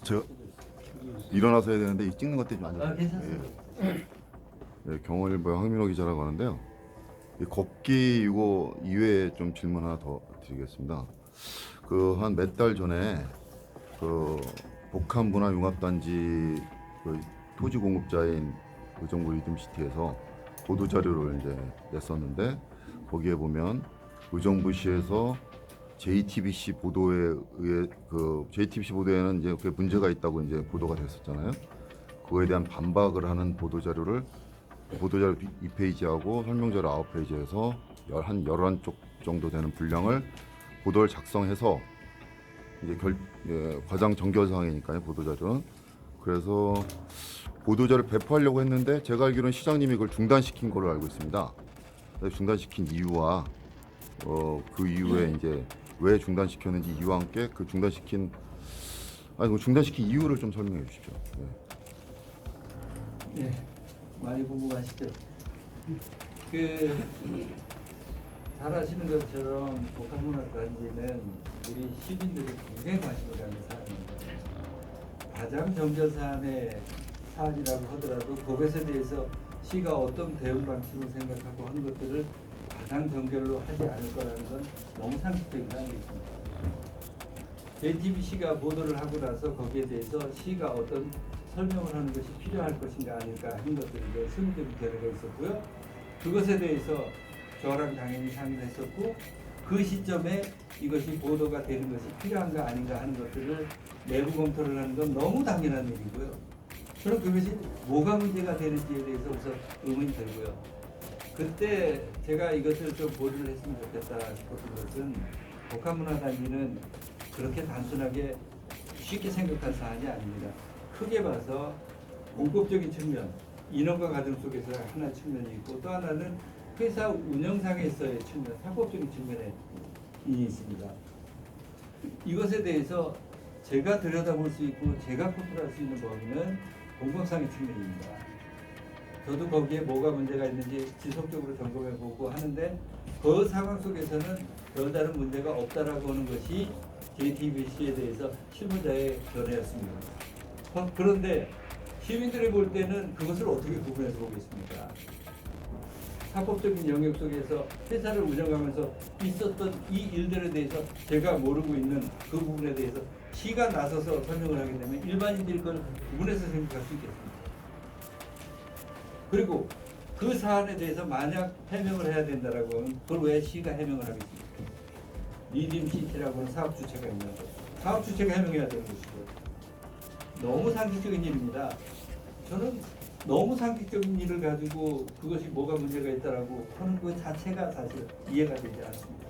저 일어나서 해야 되는데 이 찍는 것 때문에 안 돼요. 괜찮습니다. 예, 경원일보의 황민호 기자라고 하는데요. 이 걷기 이거 이외에 좀 질문 하나 더 드리겠습니다. 그 한 몇 달 전에 그 복합문화융합단지 그 토지 공급자인 의정부 리듬시티에서 보도 자료를 이제 냈었는데 거기에 보면 의정부시에서 JTBC 보도에 의해 그 JTBC 보도에는 이제 그 문제가 있다고 이제 보도가 됐었잖아요. 그거에 대한 반박을 하는 보도 자료를 보도자료 2페이지하고 설명자료 9페이지에서 한 11쪽 정도 되는 분량을 보도를 작성해서 이제 과장 정결 사항이니까요, 보도자료는. 그래서 보도자료 배포하려고 했는데 제가 알기로는 시장님이 그걸 중단시킨 걸로 알고 있습니다. 중단시킨 이유와 그 이후에 이제 왜 중단시켰는지 이유와 함께 그 중단시킨 이유를 좀 설명해 주십시오. 네, 많이 궁금하시죠? 잘 아시는 것처럼 복합문화단지는 우리 시민들이 굉장히 관심을 갖는 사안입니다. 가장 정전 사안의 사안이라고 하더라도 그것에 대해서 시가 어떤 대응 방식을 생각하고 하는 것들을 가장 정결로 하지 않을 거라는 건 너무 상식적인 사안이겠습니다. JTBC가 보도를 하고 나서 거기에 대해서 시가 어떤 설명을 하는 것이 필요할 것인가 아닐까 하는 것들이 스무드리 결의가 있었고요. 그것에 대해서 저랑 당연히 상의를 했었고 그 시점에 이것이 보도가 되는 것이 필요한가 아닌가 하는 것들을 내부 검토를 하는 건 너무 당연한 일이고요. 저는 그것이 뭐가 문제가 되는지에 대해서 우선 의문이 들고요. 그때 제가 이것을 좀 보류를 했으면 좋겠다 싶었던 것은 복합문화단지는 그렇게 단순하게 쉽게 생각한 사안이 아닙니다. 크게 봐서 공법적인 측면, 인원과 과정 속에서 하나의 측면이 있고 또 하나는 회사 운영상에서의 측면, 사법적인 측면에 있습니다. 이것에 대해서 제가 들여다볼 수 있고 제가 컨트롤할 수 있는 범위는 공법상의 측면입니다. 저도 거기에 뭐가 문제가 있는지 지속적으로 점검해보고 하는데 그 상황 속에서는 별다른 문제가 없다라고 하는 것이 JTBC에 대해서 실무자의 견해였습니다. 그런데 시민들이 볼 때는 그것을 어떻게 구분해서 보겠습니까? 사법적인 영역 속에서 회사를 운영하면서 있었던 이 일들에 대해서 제가 모르고 있는 그 부분에 대해서 시가 나서서 설명을 하게 되면 일반인들이 그걸 구분해서 생각할 수 있겠습니다. 그리고 그 사안에 대해서 만약 해명을 해야 된다라고 하면 그걸 왜 시가 해명을 하겠습니까? 리듬시티라고 하는 사업 주체가 있는데 사업 주체가 해명해야 되는 것이고 너무 상식적인 일입니다. 저는 너무 상식적인 일을 가지고 그것이 뭐가 문제가 있다라고 하는 것 자체가 사실 이해가 되지 않습니다.